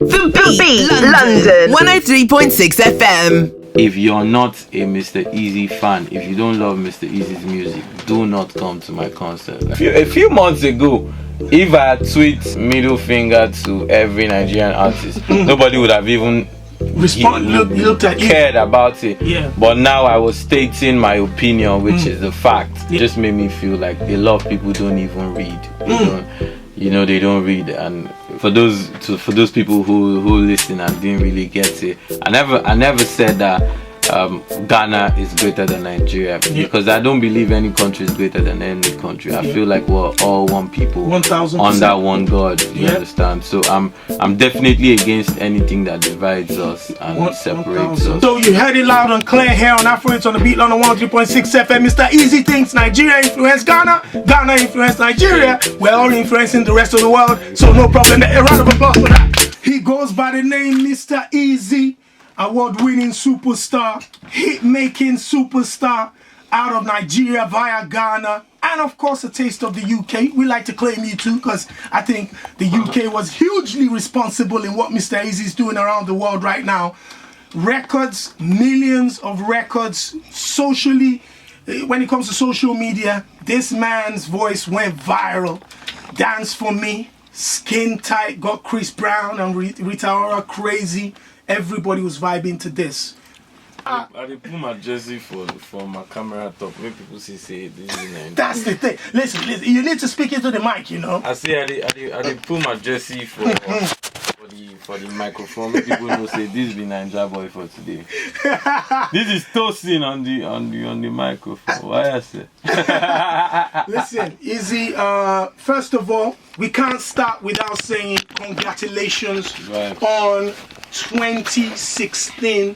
The Beat, London. 103.6 FM. If you're not a Mr. Eazi fan, if you don't love Mr. Eazi's music, do not come to my concert. A few months ago, if I tweet middle finger to every Nigerian artist, nobody would have even cared about it. Yeah. But now I was stating my opinion, which is the fact. It just made me feel like a lot of people don't even read. They don't read. And for those people who listen and didn't really get it, I never said that Ghana is greater than Nigeria, because I don't believe any country is greater than any country. I feel like we're all one people 1000%. under one God. You understand? So I'm definitely against anything that divides us and separates us. So you heard it loud and clear here on Afro Hits on the Beat London 103.6 FM. Mr. Eazi thinks Nigeria influenced Ghana, Ghana influenced Nigeria. We're all influencing the rest of the world, so no problem. A round of applause for that. He goes by the name Mr. Eazi. Award-winning superstar, hit-making superstar out of Nigeria via Ghana, and of course a taste of the UK. We like to claim you too, because I think the UK was hugely responsible in what Mr. Eazi is doing around the world right now. Records, millions of records, socially, when it comes to social media, this man's voice went viral. Dance For Me, Skin Tight, got Chris Brown and Rita Ora crazy. Everybody was vibing to this. I did put my jersey for my camera top. Make people say this is Nigeria. That's the thing. Listen, you need to speak into the mic, you know. I say I did put my jersey for the microphone. Make people know say this be Ninja boy for today. This is toasting on the microphone. Why I say? Listen, Eazi. First of all, we can't start without saying congratulations on 2016.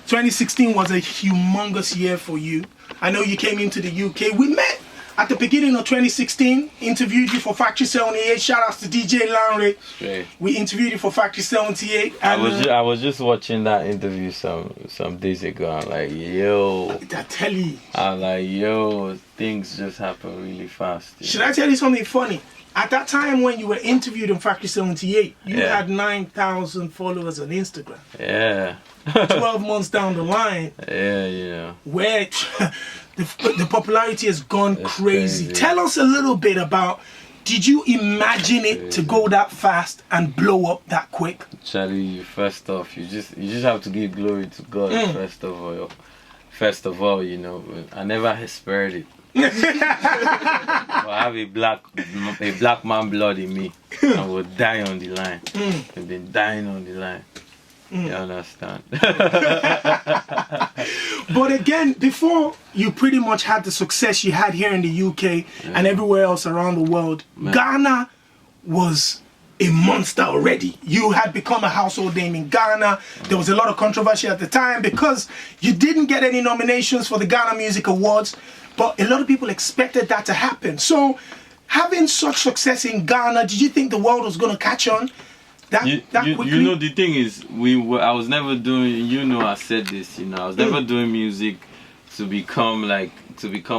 2016 was a humongous year for you. I know you came into the UK. We met at the beginning of 2016, interviewed you for Factory 78. Shout outs to DJ Lanre. Straight. We interviewed you for Factory 78. And I was just watching that interview some days ago. I'm like, yo. I tell you. I'm like, yo, things just happen really fast. Should I tell you something funny? At that time when you were interviewed in Factory 78, you had 9,000 followers on Instagram. Yeah. 12 months down the line, where the popularity has gone crazy. Tell us a little bit about, did you imagine it to go that fast and blow up that quick? Charlie, first off, you just have to give glory to God. First of all, I never expected it. I have a black man blood in me. I will die on the line. I've been dying on the line. You understand? But again, before you pretty much had the success you had here in the UK and everywhere else around the world, Ghana was a monster already. You had become a household name in Ghana. There was a lot of controversy at the time because you didn't get any nominations for the Ghana Music Awards, but a lot of people expected that to happen. So having such success in Ghana, did you think the world was going to catch on that quickly? You know, the thing is, I was never doing, I said this, I was never doing music to become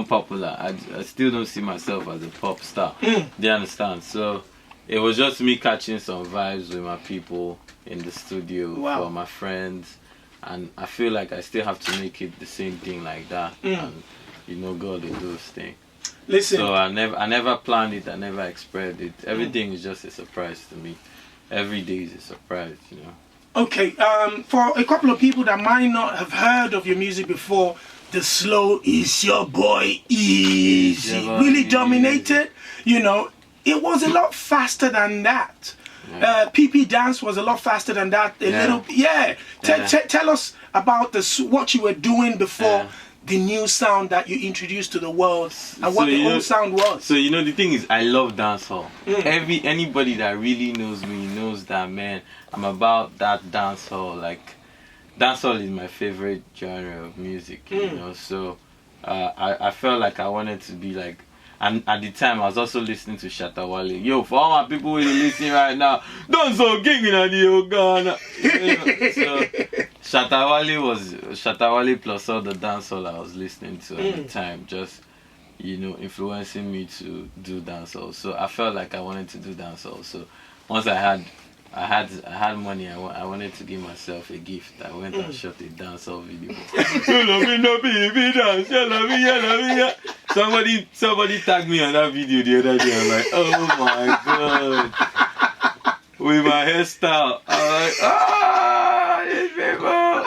popular. I still don't see myself as a pop star. Do you understand? So it was just me catching some vibes with my people in the studio, for my friends, and I feel like I still have to make it the same thing like that. And God will do his thing. Listen. So I never planned it. I never expressed it. Everything is just a surprise to me. Every day is a surprise, Okay, for a couple of people that might not have heard of your music before, the slow is your boy Eazi really dominated. It was a lot faster than that. PP Dance was a lot faster than that. Tell us about what you were doing before the new sound that you introduced to the world and what the old sound was. So the thing is, I love dancehall. Anybody that really knows me knows that, man, I'm about that dancehall. Like, dancehall is my favorite genre of music. So I felt like I wanted to be like. And at the time, I was also listening to Shatta Wale. Yo, for all my people who are listening right now, don't so king in the Ghana. So Shatta Wale plus all the dancehall I was listening to at the time, just influencing me to do dancehall. So I felt like I wanted to do dancehall. So once I had I had money. I wanted to give myself a gift. I went and shot a dancehall video. Somebody tagged me on that video the other day. I'm like, oh my god, with my hairstyle. I'm like, these people.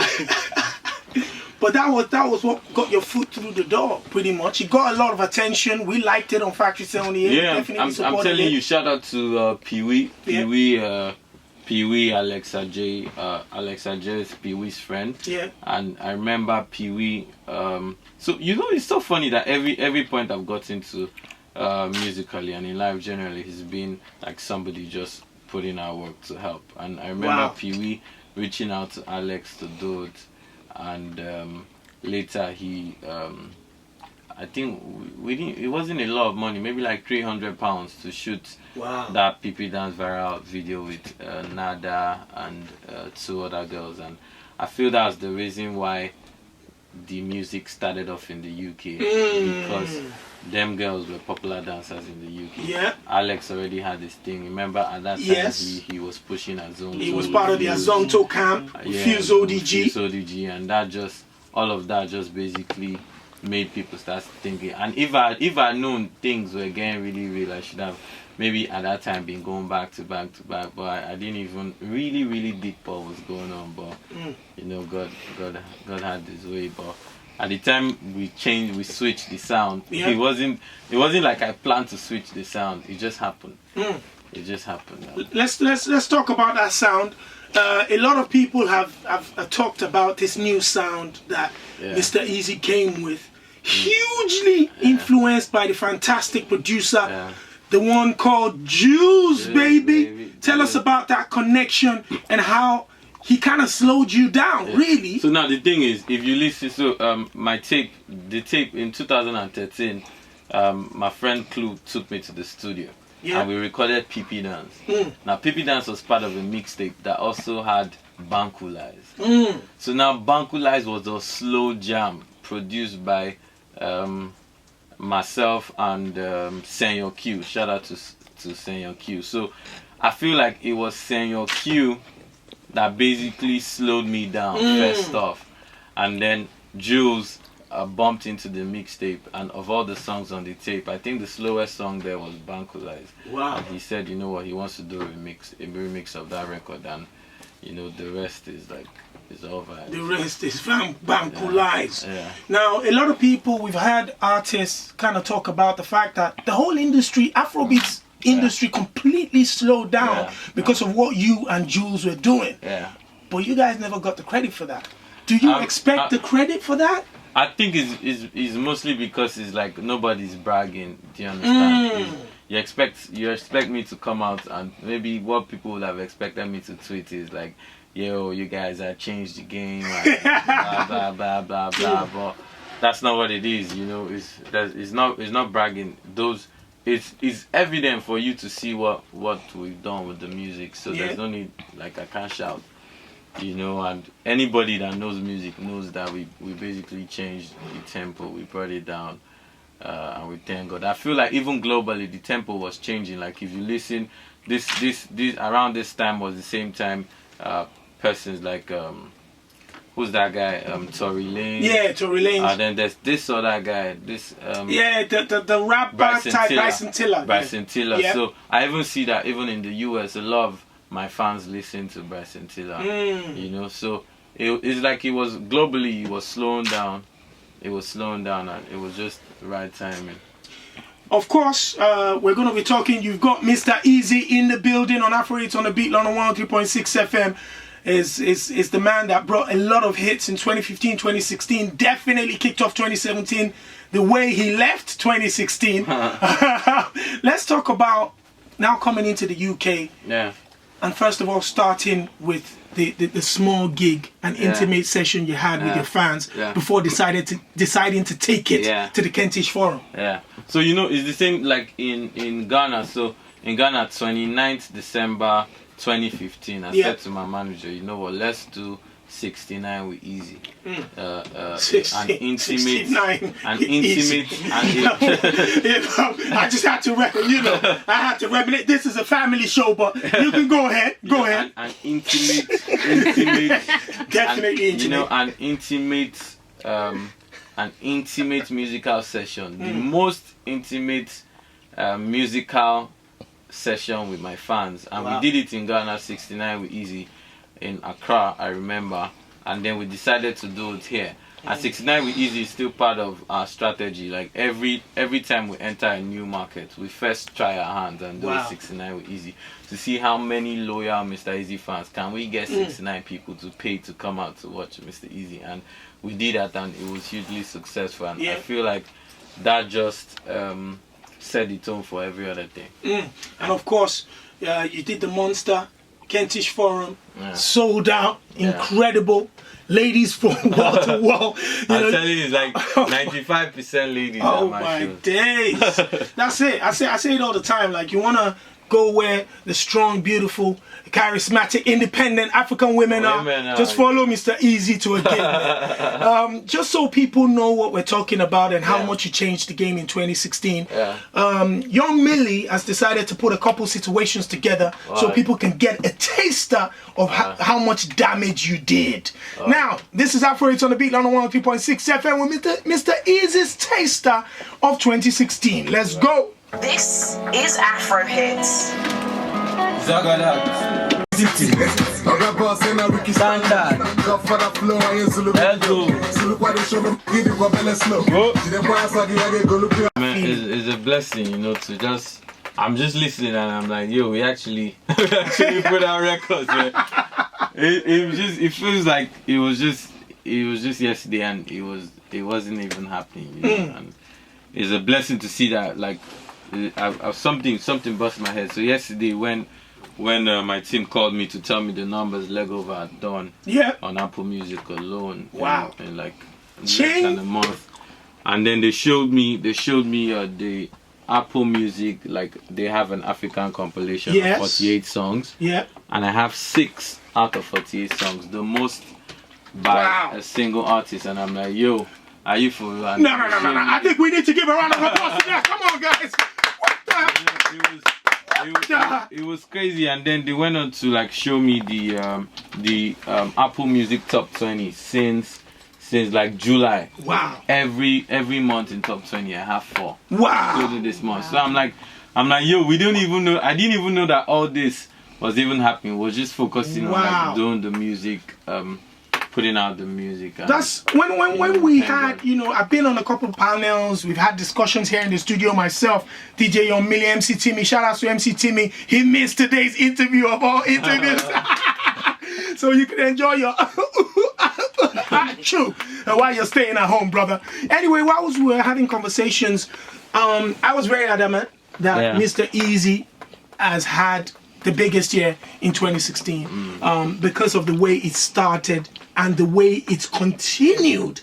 But that was what got your foot through the door, pretty much. It got a lot of attention. We liked it on Factory 78. Yeah, I'm telling you, shout out to Pee-wee. Pee-wee, Alexa J. Alexa J is Pee-wee's friend. Yeah. And I remember Pee-wee. So you know, it's so funny that every point I've got into musically and in life generally has been like somebody just putting our work to help. And I remember Pee-wee reaching out to Alex to do it. And later he, I think it wasn't a lot of money, maybe like £300 to shoot that PP Dance viral video with Nada and 2 other girls. And I feel that's the reason why the music started off in the UK, because them girls were popular dancers in the UK. Yeah. Alex already had this thing. Remember at that time he was pushing Azonto. He was part of the Azonto camp, Fuse ODG, and that just, all of that just basically made people start thinking. And if I known things were getting really real, I should have maybe at that time been going back to back, but I didn't even really deep what was going on. But you know, God had His way. But at the time we switched the sound. It wasn't like I planned to switch the sound. It just happened. It just happened. Let's talk about that sound. A lot of people have talked about this new sound that Mr. Eazi came with. Hugely influenced by the fantastic producer, the one called Jules, baby. Tell us about that connection and how he kind of slowed you down, really. So now the thing is, if you listen to the tape in 2013, my friend Clue took me to the studio. And we recorded PP Dance. Now PP Dance was part of a mixtape that also had Banku Lies. So now Banku Lies was a slow jam produced by myself and Senor Q. Shout out to Senor Q. So I feel like it was Senor Q that basically slowed me down first off, and then Jules bumped into the mixtape, and of all the songs on the tape, I think the slowest song there was Banku Lies. And he said, you know what, he wants to do a remix of that record, and you know, the rest is like, it's over. The rest is Banku Lies. Now, a lot of people, we've had artists kind of talk about the fact that the whole industry, Afrobeats industry, completely slowed down because of what you and Jules were doing. But you guys never got the credit for that. Do you expect the credit for that? I think it's mostly because it's like nobody's bragging. Do you understand? You expect me to come out, and maybe what people would have expected me to tweet is like, yo, you guys have changed the game, like, blah blah blah blah blah. But that's not what it is. You know, it's not bragging. It's evident for you to see what we've done with the music. So there's no need, like, I can't shout. You know, and anybody that knows music knows that we basically changed the tempo. We brought it down, and we thank God. I feel like even globally the tempo was changing. Like if you listen, this around this time was the same time persons like who's that guy, Tory Lanez. Yeah, Tory Lanez. And then there's this other guy, the rap type Bryson Tiller. Yeah. So I even see that even in the US, a lot of my fans listen to Bryson Tiller. You know, so it's like it was globally, it was slowing down. It was slowing down, and it was just the right timing. Of course, we're going to be talking. You've got Mr. Eazi in the building on Afro Hits on the Beat, London 103.6 FM. Is the man that brought a lot of hits in 2015, 2016. Definitely kicked off 2017 the way he left 2016. Let's talk about now coming into the UK. Yeah. And first of all, starting with the small gig and intimate session you had with your fans before deciding to take it to the Kentish Forum. Yeah. So you know, it's the same like in Ghana. So in Ghana, 29th December 2015, I said to my manager, you know what, let's do 69 with Eazi. 69. An intimate, I just had to I had to reminisce. This is a family show, but you can go ahead. Go ahead. An intimate, definitely intimate. An intimate musical session. The most intimate musical session with my fans, and we did it in Ghana 69 with Eazi in Accra, I remember, and then we decided to do it here. And 69 with Eazi is still part of our strategy. Like every time we enter a new market, we first try our hands and do 69 with Eazi to see how many loyal Mr. Eazi fans can we get 69 people to pay to come out to watch Mr. Eazi, and we did that, and it was hugely successful. And I feel like that just set the tone for every other thing. And of course, you did the Monster Kentish Forum, sold out, incredible. Ladies from wall to wall. I'm telling you, it's like 95% ladies. Oh my days! That's it. I say it all the time. Like, you wanna go where the strong, beautiful, charismatic, independent African women are. Just follow Mr. Eazi to a game. Just so people know what we're talking about and how much you changed the game in 2016. Young Millie has decided to put a couple situations together so people can get a taster of how much damage you did. Now, this is Afro Hits on the Beat on 103.6 FM with Mr. Eazi's taster of 2016. Let's go. This is Afro Hits. Man, it's a blessing, you know, to just, I'm just listening and I'm like, yo, we actually put out records, man. It feels like it was just yesterday, and it wasn't even happening, you know. And it's a blessing to see that, like, something bust my head. So yesterday when my team called me to tell me the numbers Legova had done on Apple Music alone, in like less than a month, and then they showed me the Apple Music, like they have an African compilation of 48 songs, and I have 6 out of 48 songs, the most by a single artist, and I'm like, yo, are you for real? No. I think we need to give a round of applause to that. Come on, guys. It was crazy, and then they went on to like show me the Apple Music top 20 since like July. Wow. Every month in top 20 I have 4. Wow. Including this month. So I'm like, yo, we don't even know. I didn't even know that all this was even happening. We're just focusing on like doing the music, putting out the music. That's when we had, you know, I've been on a couple of panels, we've had discussions here in the studio myself, DJ Young Millie, MC Timmy, shout out to MC Timmy. He missed today's interview of all interviews. So you can enjoy your while you're staying at home, brother. Anyway, while we were having conversations, I was very adamant that Mr. Eazi has had the biggest year in 2016 because of the way it started and the way it's continued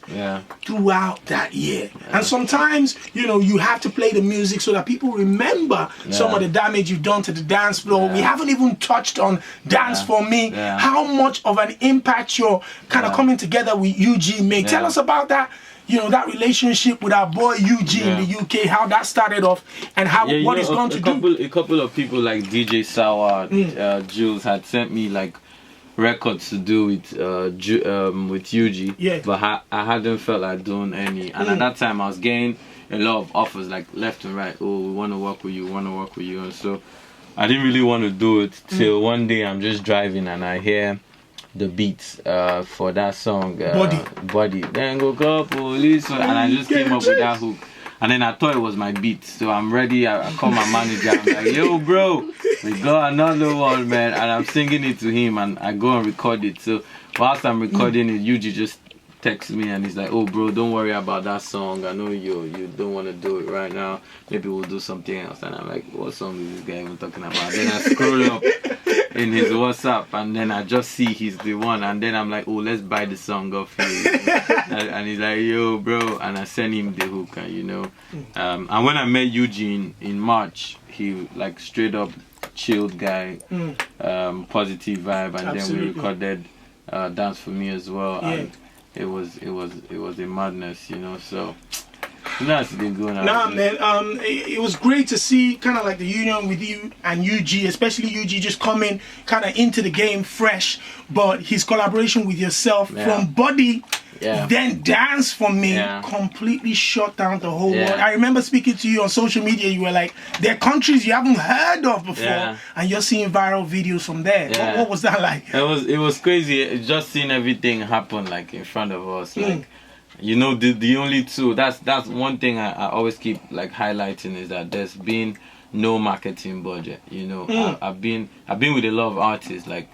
throughout that year. And sometimes, you know, you have to play the music so that people remember some of the damage you've done to the dance floor. We haven't even touched on Dance For Me, how much of an impact your kind of coming together with UG made. Tell us about that. You know, that relationship with our boy UG in the UK, how that started off, and how what he's going to do. A couple of people like DJ Sour, Jules had sent me like records to do with UG, but I hadn't felt like doing any. And at that time, I was getting a lot of offers like left and right. Oh, we want to work with you, and so I didn't really want to do it till one day I'm just driving and I hear the beats for that song, Body. Then go call police, and I just came up with that hook. And then I thought it was my beat, so I'm ready. I call my manager. I'm like, yo, bro, we got another one, man. And I'm singing it to him, and I go and record it. So whilst I'm recording it, Yuji just texts me, and he's like, oh, bro, don't worry about that song. I know you don't want to do it right now. Maybe we'll do something else. And I'm like, what song is this guy even talking about? Then I scroll up in his WhatsApp, and then I just see he's the one, and then I'm like, oh, let's buy the song off you. And he's like, yo, bro, and I send him the hook, and you know, and when I met Eugene in March, he like straight up chilled guy, positive vibe, and then we recorded dance for me as well, Yeah. and it was a madness, you know. So nice to go now. Nah, man. It was great to see kind of like the union with you and UG, especially UG just coming kind of into the game fresh. But his collaboration with yourself from Body, then Dance for Me, completely shut down the whole world. I remember speaking to you on social media. You were like, there are countries you haven't heard of before, and you're seeing viral videos from there. What was that like? It was crazy. Just seeing everything happen like in front of us, like. You know, the only two, that's one thing I always keep like highlighting, is that there's been no marketing budget. You know, I've been with a lot of artists, like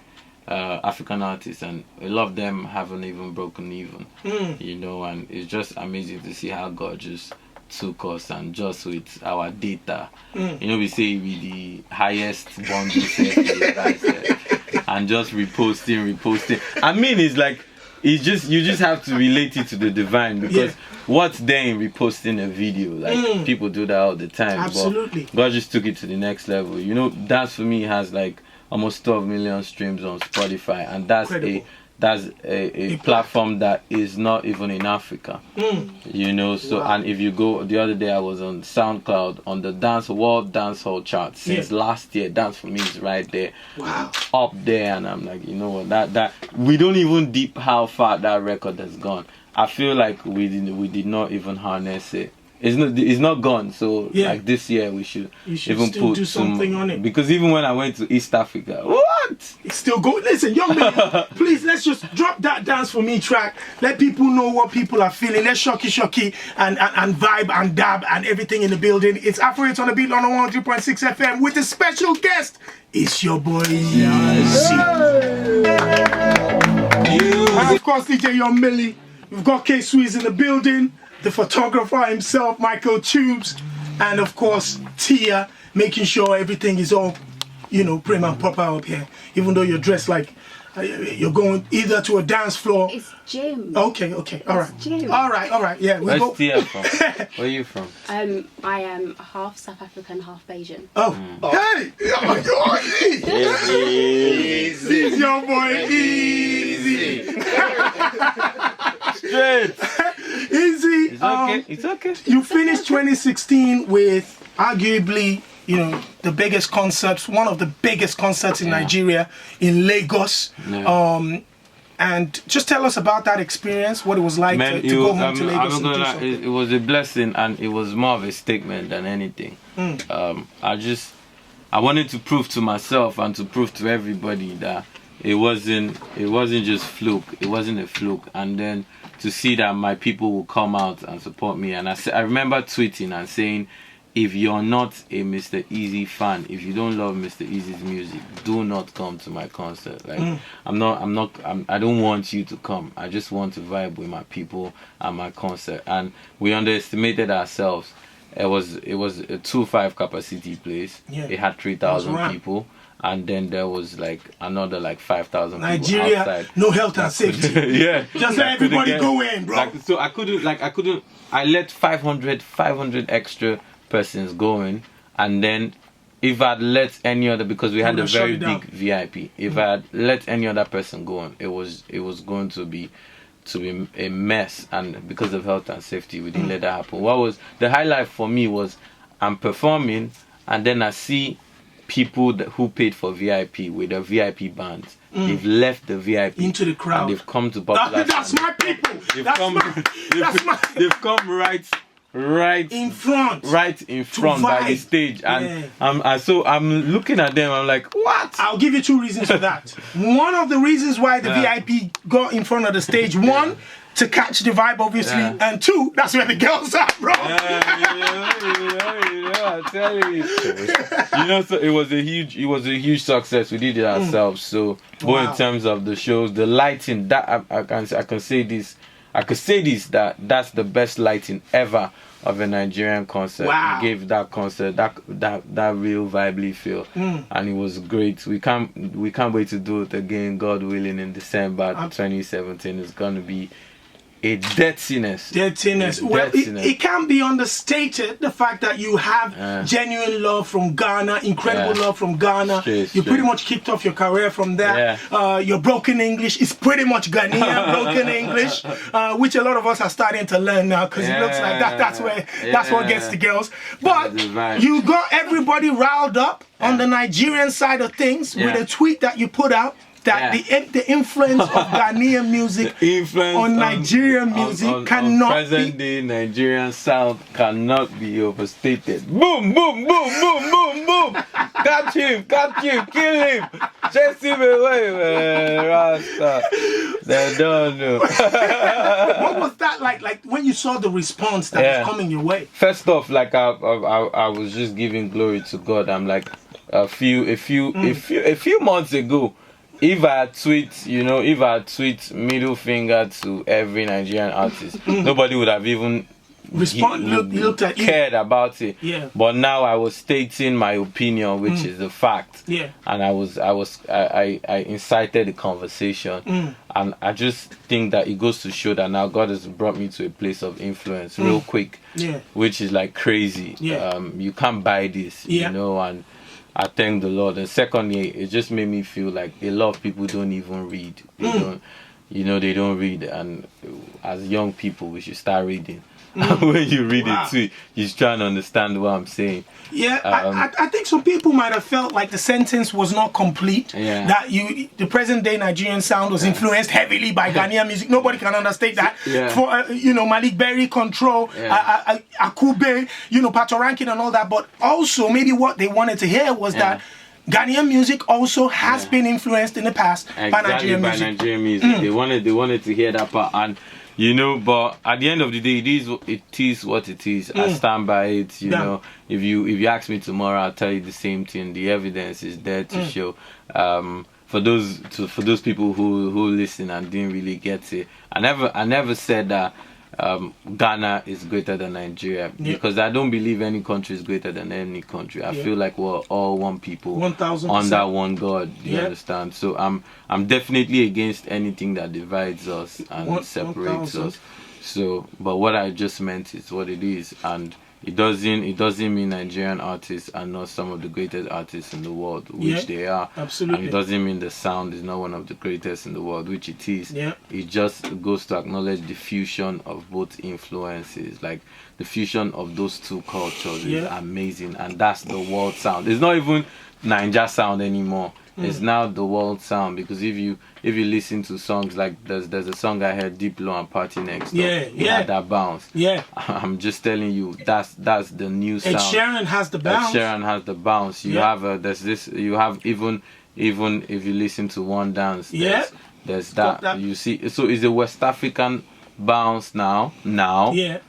African artists, and a lot of them haven't even broken even. You know, and it's just amazing to see how God just took us, and just with our data, you know, we say with the highest bundle set, and just reposting. I mean, it's like, it's just, you just have to relate it to the divine, because what's there in reposting a video, like people do that all the time. Absolutely. But God just took it to the next level. You know, Dance for Me has like almost 12 million streams on Spotify, and that's a platform that is not even in Africa. You know, so and if you go, the other day I was on SoundCloud on the World Dancehall chart. Since last year, Dance for Me is right there, up there, and I'm like, you know what, that we don't even deep how far that record has gone. I feel like we did not even harness it. It's not gone. So like this year we should even put do something on it. Because even when I went to East Africa, what? It's still going. Listen, young man, please, let's just drop that Dance for Me track. Let people know what people are feeling. Let's shocky and vibe and dab and everything in the building. It's Afro Hits on the Beat on 103.6 FM with a special guest. It's your boy Eazi. And of course, DJ Young Millie. We've got K-Sweez in the building. The photographer himself, Michael Tubes, and of course Tia, making sure everything is all, you know, prim and proper up here. Even though you're dressed like you're going either to a dance floor. It's gym. Okay, all right. Gym. All right. Yeah, we Where's go. Tia from? Where are you from? I am half South African, half Bayesian. Hey, Eazi, your boy Eazi. Straight. Eazi. It's okay. You finished 2016 with arguably, you know, the biggest concerts, one of the biggest concerts in Nigeria, in Lagos. And just tell us about that experience, what it was like to go home to Lagos and do something. It was a blessing, and it was more of a statement than anything. I wanted to prove to myself and to prove to everybody that it wasn't just fluke. It wasn't a fluke. And then to see that my people will come out and support me. And I remember tweeting and saying, if you're not a Mr. Eazi fan, if you don't love Mr. Eazi's music, do not come to my concert. Like I don't want you to come. I just want to vibe with my people at my concert. And we underestimated ourselves. It was a 2.5 capacity place. It had 3,000 people. And then there was like another like 5,000 people Nigeria, outside. no health and safety. Just let everybody go in, bro. I let 500 extra persons go in, and then if I'd let any other, because we had a very big VIP, if I had let any other person go in, it was going to be a mess, and because of health and safety, we didn't let that happen. What was the highlight for me was I'm performing, and then I see people who paid for VIP with the VIP bands. They've left the VIP into the crowd, and they've come to popular. That's my people. They've come right in front by the stage, and I'm looking at them. I'm like, what? I'll give you 2 reasons for that. One of the reasons why the VIP got in front of the stage, one, to catch the vibe, obviously, and 2, that's where the girls are, bro. I'm telling you. You know, so it was a huge success. We did it ourselves. So, both in terms of the shows, the lighting, that I can say this. I could say this, that's the best lighting ever of a Nigerian concert. We gave that concert that real vibely feel, and it was great. We can't wait to do it again, God willing, in December 2017. It's gonna be a dirtiness. Well, it can be understated, the fact that you have genuine love from Ghana, incredible love from Ghana. You pretty much kicked off your career from there. Your broken English is pretty much Ghanaian broken English, which a lot of us are starting to learn now, because it looks like that's what gets the girls. But you got everybody riled up on the Nigerian side of things with a tweet that you put out, that the influence of Ghanaian music on Nigerian music cannot present day Nigerian sound cannot be overstated. Boom, boom, boom, boom, boom, boom. Catch him, kill him, chase him away, man. Rasta. They don't know. What was that like? Like when you saw the response that was coming your way? First off, like I was just giving glory to God. I'm like a few months ago. If I tweet middle finger to every Nigerian artist, nobody would have even looked at cared about it. Yeah. But now I was stating my opinion, which is the fact. Yeah. And I incited the conversation. And I just think that it goes to show that now God has brought me to a place of influence real quick. Yeah. Which is like crazy. Yeah. You can't buy this, you know, and I thank the Lord. And secondly, it just made me feel like a lot of people don't even read. They don't read. And as young people, we should start reading. When you read it too, you're trying to understand what I'm saying. Yeah, I think some people might have felt like the sentence was not complete. Yeah. That the present day Nigerian sound was influenced heavily by Ghanaian music. Nobody can understand that. Yeah. For Malik Berry, Control, Akube, Pato Rankin and all that. But also maybe what they wanted to hear was that Ghanaian music also has been influenced in the past by Nigerian music. They wanted to hear that part, and but at the end of the day, it is what it is. I stand by it. You know, if you ask me tomorrow, I'll tell you the same thing. The evidence is there to show. For those people who listen and didn't really get it, I never said that Ghana is greater than Nigeria, because I don't believe any country is greater than any country. I feel like we're all one people 1,000% under one God. You understand? So I'm definitely against anything that divides us and separates us. So, but what I just meant is what it is, and it doesn't mean Nigerian artists are not some of the greatest artists in the world, which they are. Absolutely. And it doesn't mean the sound is not one of the greatest in the world, which it is. Yeah. It just goes to acknowledge the fusion of both influences. Like the fusion of those two cultures is amazing, and that's the world sound. It's not even Niger sound anymore. It's now the world sound, because if you listen to songs like there's a song I heard, Deep Low and Party Next Door, had that bounce. Yeah, I'm just telling you, that's the new sound. Ed Sheeran has the bounce. Ed Sheeran has the bounce. You have even if you listen to One Dance, there's that. You see, so it's a West African bounce now. Yeah.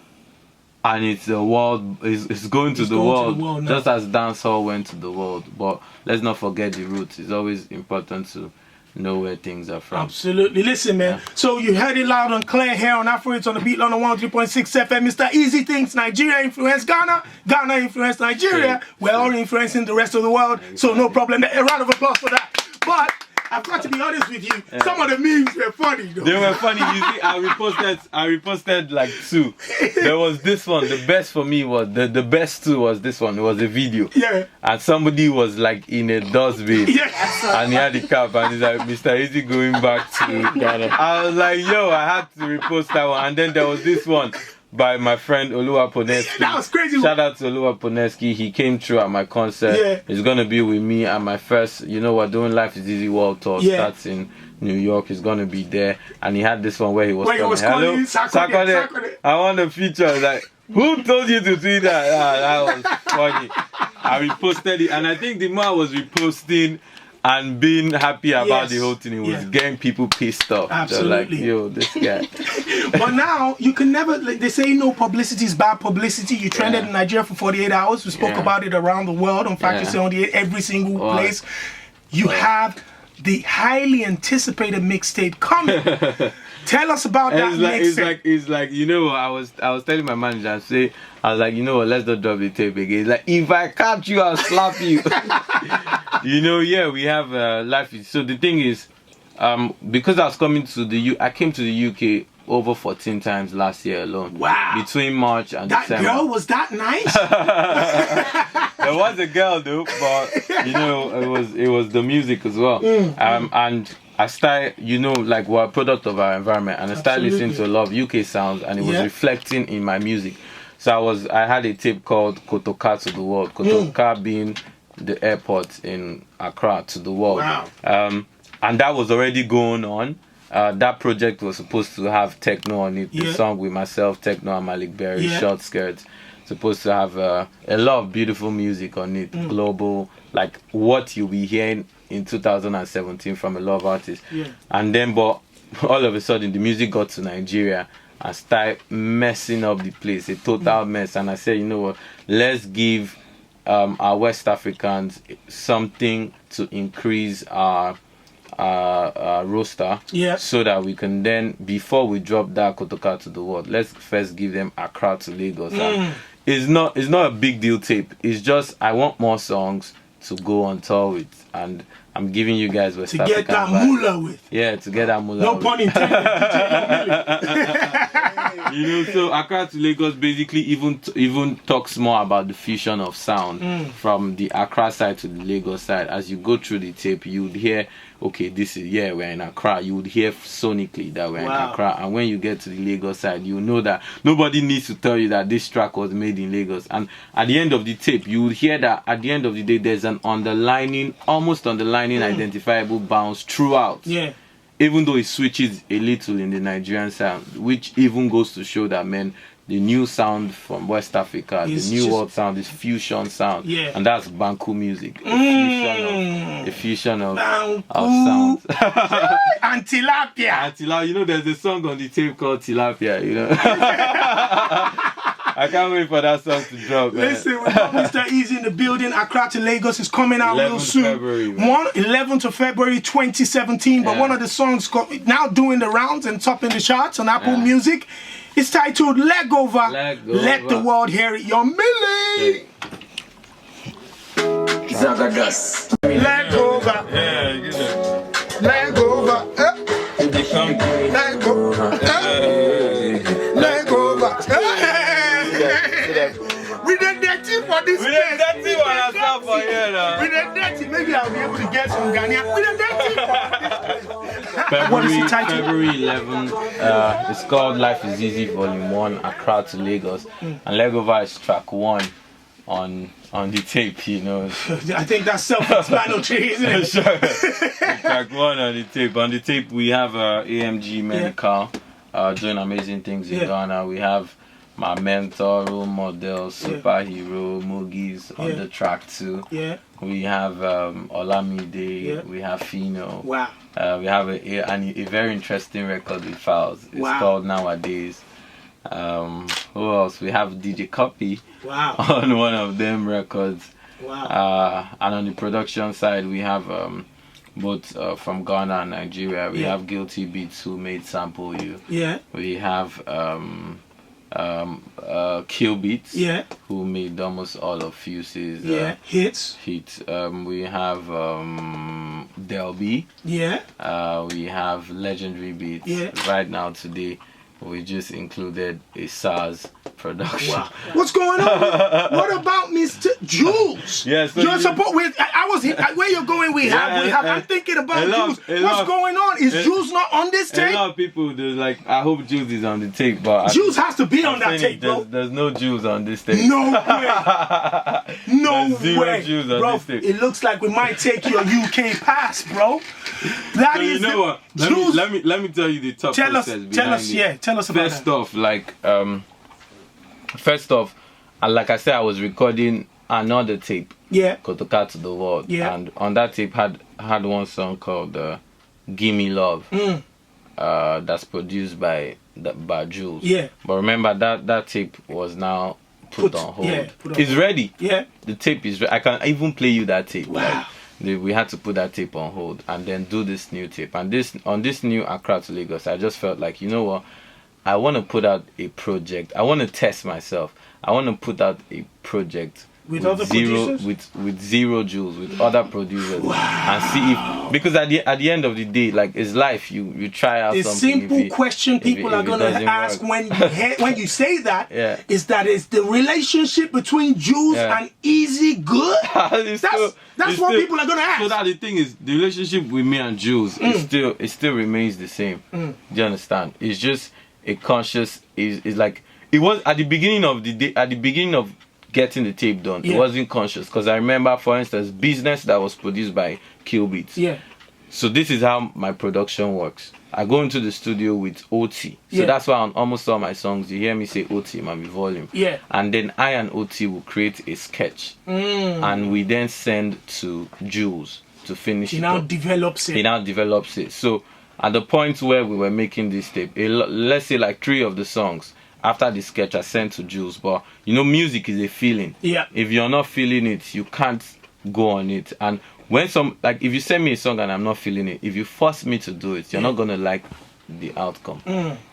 And it's the world. It's going to the world, just as dancehall went to the world. But let's not forget the roots. It's always important to know where things are from. Absolutely. Listen, man. So you heard it loud and clear here on Afro. It's on the Beat London 103.6 FM. Mr. Eazi thinks Nigeria influenced Ghana. Ghana influenced Nigeria. We're all influencing the rest of the world. So no problem. A round of applause for that. But I've got to be honest with you. Some of the memes were funny, though. They were funny. You see, I reposted like two. There was this one. The best for me was the best two was this one. It was a video. Yeah. And somebody was like in a dustbin. Yeah. And he had the cap, and he's like, Mr. Eazi going back to Ghana. I was like, yo, I had to repost that one. And then there was this one by my friend Oluwaponeski. That was crazy. Shout out to Oluwaponeski. He came through at my concert. Yeah. He's gonna be with me at my first, doing Life is Easy World Tour. Starts in New York. He's gonna be there. And he had this one where he was calling, hello, Sakode. I want a feature. I was like, who told you to do that? That was funny. I reposted it, and I think the more I was reposting and being happy about the whole thing, it was getting people pissed off. Absolutely. They're like, yo, this guy. But now, you can never, they say no publicity is bad publicity. You trended in Nigeria for 48 hours. We spoke about it around the world on Factory 78, every single place. You have the highly anticipated mixtape coming. Tell us about that mixtape. It's like I was telling my manager, I was like, let's not drop the tape again. It's like, if I catch you, I'll slap you. We have Life. So the thing is, because I was coming to I came to the UK over 14 times last year alone. Wow. Between March and That December. girl was that nice? There was a girl though, but you know, it was the music as well. And I started, you know, like we're a product of our environment, and I started listening to a lot of UK sounds, and it was reflecting in my music. So I had a tape called Kotoka to the World. Kotoka being the airport in Accra to the world. Wow. And that was already going on. That project was supposed to have techno on it. The song with myself, Techno and Malik Berry, Short Skirts. Supposed to have a lot of beautiful music on it. Global, like what you'll be hearing in 2017 from a lot of artists. And then, but all of a sudden, the music got to Nigeria and started messing up the place. A total mess. And I said, you know what? Let's give our West Africans something to increase our roster, so that we can then, before we drop that Kotoka to the world, let's first give them Accra to Lagos. It's not a big deal tape. It's just I want more songs to go on tour with, and I'm giving you guys West African get that vibe. moolah with. Yeah, to get that moolah. No with. pun intended. You know, so Accra to Lagos basically even talks more about the fusion of sound from the Accra side to the Lagos side. As you go through the tape, you would hear, okay, this is, we're in Accra. You would hear sonically that we're in Accra. And when you get to the Lagos side, you know that nobody needs to tell you that this track was made in Lagos. And at the end of the tape, you would hear that at the end of the day, there's an almost underlining identifiable bounce throughout. Even though it switches a little in the Nigerian sound, which even goes to show that, man, the new sound from West Africa, the new world sound is fusion sound. And that's Banku music. A fusion of sounds. And tilapia. You know, there's a song on the tape called Tilapia, you know. I can't wait for that song to drop, man. Listen, we got Mr. Eazi in the building. Accra to Lagos is coming out real soon. February, 11th of February 2017. But one of the songs now doing the rounds and topping the charts on Apple Music. It's titled Leg Over. Let the world hear it. Your Millie. This Leg over. Leg over. Leg over. Leg over. We done dirty for this place. We done dirty for ourselves for here now. We done dirty. Maybe I'll be able to get some Ghanaian. We done dirty for this place. What is the title? February 11th. It's called Life is Easy Volume 1, Accra to Lagos. And Legova is track 1 on the tape, you know. I think that's self-explanatory, isn't it? Track 1 on the tape. On the tape, we have AMG Medical doing amazing things in Ghana. We have my mentor, role model, superhero, Mugis on the track too. We have Olamide, we have Fino. Wow. We have a very interesting record with Files. It's called Nowadays. Who else? We have DJ Copy on one of them records. And on the production side, we have both from Ghana and Nigeria. We have Guilty Beats, who made Sample You. We have Kill Beats, who made almost all of Fuse's hits. We have Del B. We have Legendary Beats. Right now today, we just included a SARS production. What's going on? What about Mr. Jules? Yes, You're supposed with. I was where you're going. We have. I'm thinking about Jules. What's going on? Is Jules not on this tape? A lot of people do like. I hope Jules is on the tape, but Jules has to be on that tape, bro. There's no Jules on this tape. No way. No way, Jules on bro. this tape. It looks like we might take your UK pass, bro. That so is. You know what? Let me tell you the top process behind it. Tell us about that. First off, like I said, I was recording another tape. Kotoka to the World. And on that tape had one song called Gimme Love. That's produced by Jules. But remember that tape was now put on hold. It's ready. The tape is ready. I can even play you that tape. Wow. We had to put that tape on hold and then do this new tape. And on this new Accra to Lagos, I just felt like, you know what? I want to put out a project. I want to test myself. I want to put out a project With other zero producers? with zero Jules, with other producers, and see if, because at the end of the day, like, it's life. You try out The something. simple question people are gonna ask when you say that is that is the relationship between Jules and Eazi good? That's what people are gonna ask. So that the thing is, the relationship with me and Jules it still remains the same. Do you understand? It's just a conscious is like it was at the beginning of the day, at the beginning of getting the tape done. It wasn't conscious, because I remember, for instance, Business, that was produced by Kill Beats. Yeah. So this is how my production works. I go into the studio with OT. So that's why on almost all my songs you hear me say OT, my volume. Yeah. And then I and OT will create a sketch. And we then send to Jules to finish He it now up. develops it. He now develops it. So at the point where we were making this tape, let's say like 3 of the songs, after the sketch I sent to Jules. But you know, music is a feeling. Yeah. If you're not feeling it, you can't go on it. And when if you send me a song and I'm not feeling it, if you force me to do it, you're not gonna like the outcome.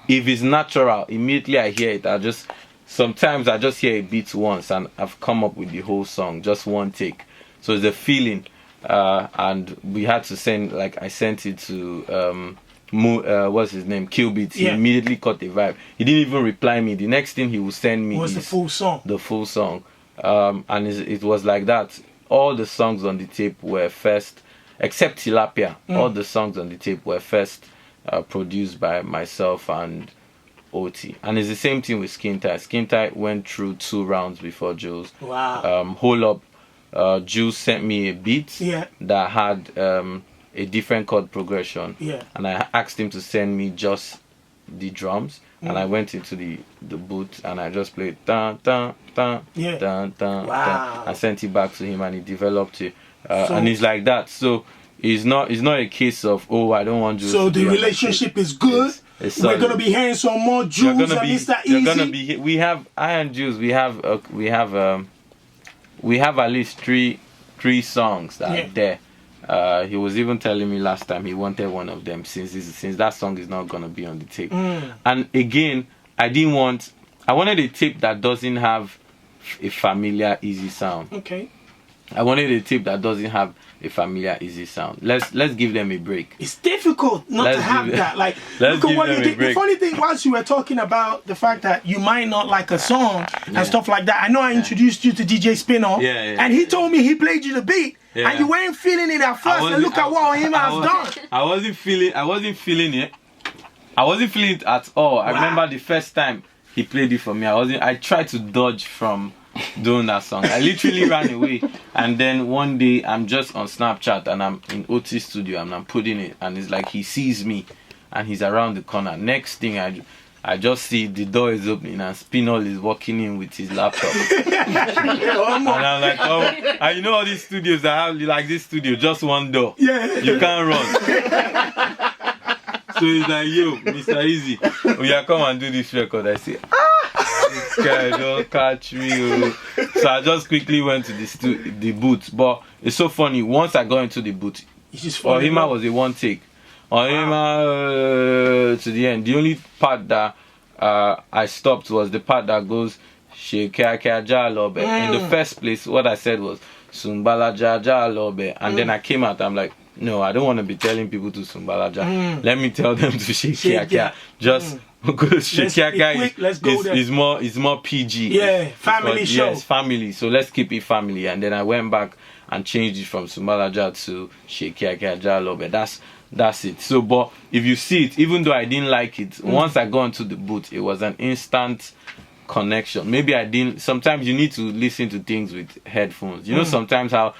If it's natural, immediately I hear it, sometimes I just hear a beat once and I've come up with the whole song, just one take. So it's a feeling. And we had to send, like, I sent it to what's his name, Kill Beats. He immediately caught the vibe. He didn't even reply me. The next thing he would send me was the full song. The full song. And it was like that. All the songs on the tape were first, except Tilapia, all the songs on the tape were first produced by myself and OT. And it's the same thing with Skin Tight. Skin Tight went through 2 rounds before Jules. Wow. Hold Up, Jules sent me a beat that had a different chord progression. Yeah. And I asked him to send me just the drums. And I went into the booth and I just played dun dun dun dun dun. Wow. I sent it back to him and he developed it. And it's like that. So it's not a case of, oh, I don't want Jules. So the relationship is good. We're gonna be hearing some more Jules and Mr. Eazi. I and Jules, we have at least three songs that are there. He was even telling me last time he wanted one of them since that song is not gonna be on the tape. And again, I wanted a tape that doesn't have a familiar Eazi sound. Okay. I wanted a tape that doesn't have a familiar Eazi sound. Let's give them a break. It's difficult not to have that. Like, look at what you did. The funny thing, whilst you were talking about the fact that you might not like a song and stuff like that, I know I introduced you to DJ Spinner, and he told me he played you the beat. Yeah. And you weren't feeling it at first, and look at what him has done. I wasn't feeling it. I wasn't feeling it at all. Wow. I remember the first time he played it for me, I tried to dodge from doing that song. I literally ran away. And then one day I'm just on Snapchat and I'm in OT's studio and I'm putting it, and it's like he sees me and he's around the corner. Next thing I just see the door is opening and Spinall is walking in with his laptop. And I'm like, oh, and you know all these studios that have like this studio, just one door. Yeah. You can't run. So he's like, yo, Mr. Eazi, oh yeah, come and do this record. I say, this guy don't catch me. Oh. So I just quickly went to the booth. But it's so funny, once I got into the booth, Ohima was a one take. Ohima to the end. The only part that I stopped was the part that goes Shekaka Jalobe. In the first place, what I said was Sumbala Jalobe. And then I came out, I'm like, no, I don't want to be telling people to Sumbala Ja. Let me tell them to Shekaka. Just because Shekaka is more PG. Yeah, family show. Yes, family. So let's keep it family. And then I went back and changed it from Sumbala Ja to Shekaka Jalobe. That's it. So, but if you see it, even though I didn't like it, once I got into the booth, it was an instant connection. Maybe I didn't. Sometimes you need to listen to things with headphones. You know, sometimes how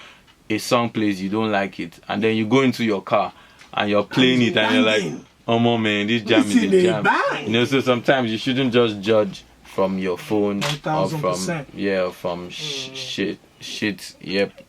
a song plays, you don't like it, and then you go into your car and you're playing it, and you're like, "Oh man, this jam is a jam." You know, so sometimes you shouldn't just judge from your phone 1,000%. or from shit. shit. Yep.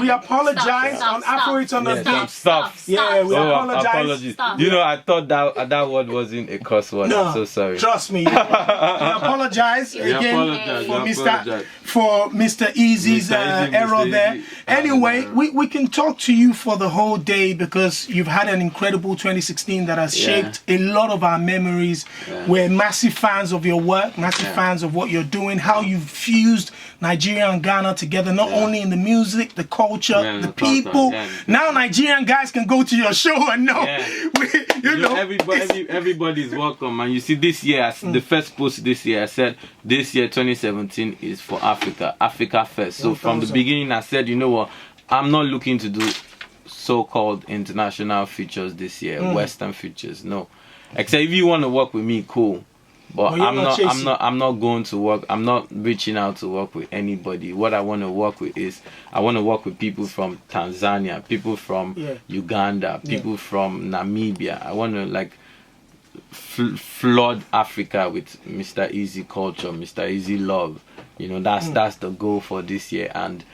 We apologize on Afrobeats on the Some beat. stuff. Yeah, we apologize. Apologies. You know, I thought that word wasn't a cuss word. No, I'm so sorry. trust me. We apologize again for Mr. Easy's error there. Anyway, we can talk to you for the whole day because you've had an incredible 2016 that has shaped a lot of our memories. We're massive fans of your work, massive fans of what you're doing, how you've fused Nigeria and Ghana together, not only in the music, the culture, the people. Now Nigerian guys can go to your show and know. You know, everybody's welcome. And you see, this year, the first post this year, I said, this year 2017 is for Africa, Africa first. So from the beginning, I said, you know what, I'm not looking to do so-called international features this year, Western features. No, except if you want to work with me, cool. But I'm not going to work. I'm not reaching out to work with anybody. What I want to work with is I want to work with people from Tanzania, people from Uganda, people from Namibia. I want to like flood Africa with Mr. Eazi culture, Mr. Eazi love. You know, that's the goal for this year. And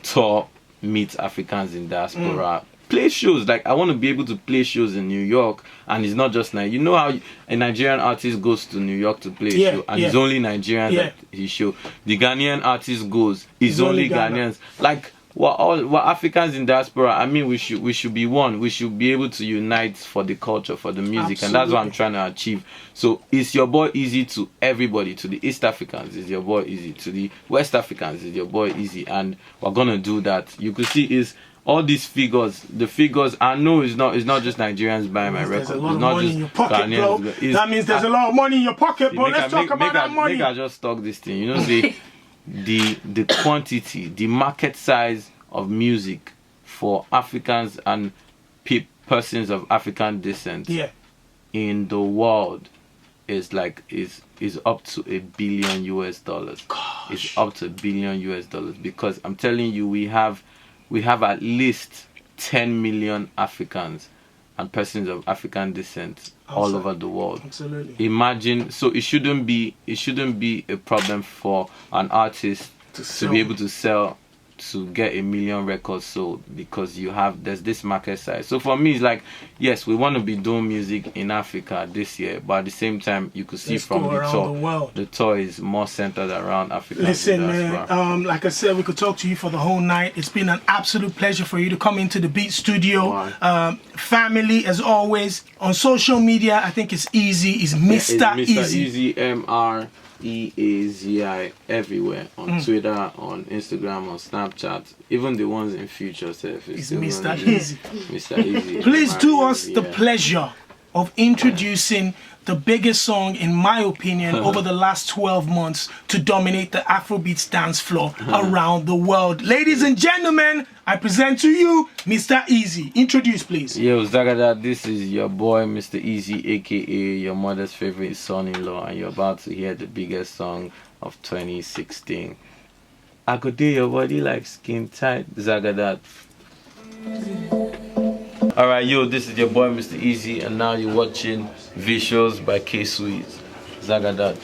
tour meet Africans in diaspora. Play shows. Like I want to be able to play shows in New York, and it's not just you know how a Nigerian artist goes to New York to play a show, and it's only Nigerians that he show. The Ghanaian artist goes, it's only Ghanaians. Like we're Africans in diaspora. I mean, we should be one. We should be able to unite for the culture, for the music, and that's what I'm trying to achieve. So it's your boy Eazi to everybody. To the East Africans, is your boy Eazi. To the West Africans, is your boy Eazi, and we're gonna do that. You could see is. All these figures, the figures, I know it's not just Nigerians buying my record. There's a lot of money in your pocket, bro. That means there's a lot of money in your pocket, bro. Let's talk about that money. I just talk this thing. You know, the quantity, the market size of music for Africans and persons of African descent in the world is like is up to $1 billion. Gosh. It's up to $1 billion because I'm telling you, we have at least 10 million Africans and persons of African descent all over the world. Absolutely. Imagine, so it shouldn't be a problem for an artist to be able to sell, to get 1 million records sold, because there's this market size. So for me, it's like, yes, we want to be doing music in Africa this year, but at the same time, you could see from the tour is more centered around Africa. Listen, man, like I said, we could talk to you for the whole night. It's been an absolute pleasure for you to come into the Beat Studio. Family, as always, on social media, I think it's Eazi. It's Mr. Eazi. Mr. Eazi everywhere, on Twitter, on Instagram, on Snapchat, even the ones in future self. It's Mr. Eazi. Mr. Eazi. Please do us the pleasure of introducing the biggest song, in my opinion, over the last 12 months to dominate the Afrobeats dance floor around the world. Ladies and gentlemen, I present to you Mr. Eazi. Introduce, please. Yo, Zagada, this is your boy, Mr. Eazi, aka your mother's favorite son-in-law, and you're about to hear the biggest song of 2016. I could do your body like skin tight, Zagada. Alright, yo, this is your boy, Mr. Eazi, and now you're watching Visuals by K-Sweet. Zagadat.